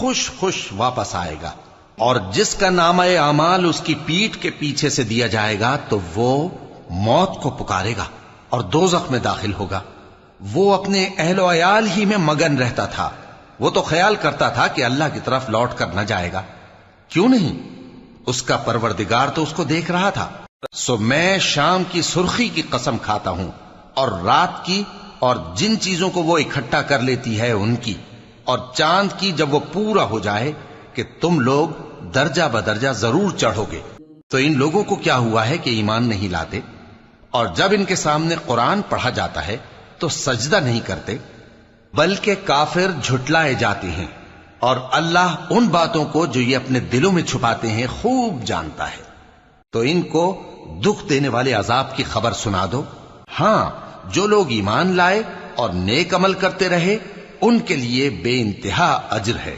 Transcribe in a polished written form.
خوش خوش واپس آئے گا، اور جس کا نامہ اعمال اس کی پیٹھ کے پیچھے سے دیا جائے گا تو وہ موت کو پکارے گا اور دوزخ میں داخل ہوگا۔ وہ اپنے اہل و عیال ہی میں مگن رہتا تھا، وہ تو خیال کرتا تھا کہ اللہ کی طرف لوٹ کر نہ جائے گا، کیوں نہیں؟ اس کا پروردگار تو اس کو دیکھ رہا تھا۔ سو میں شام کی سرخی کی قسم کھاتا ہوں، اور رات کی، اور جن چیزوں کو وہ اکٹھا کر لیتی ہے ان کی، اور چاند کی جب وہ پورا ہو جائے کہ تم لوگ درجہ بدرجہ ضرور چڑھو گے۔ تو ان لوگوں کو کیا ہوا ہے کہ ایمان نہیں لاتے، اور جب ان کے سامنے قرآن پڑھا جاتا ہے تو سجدہ نہیں کرتے، بلکہ کافر جھٹلائے جاتے ہیں، اور اللہ ان باتوں کو جو یہ اپنے دلوں میں چھپاتے ہیں خوب جانتا ہے۔ تو ان کو دکھ دینے والے عذاب کی خبر سنا دو۔ ہاں، جو لوگ ایمان لائے اور نیک عمل کرتے رہے ان کے لیے بے انتہا اجر ہے۔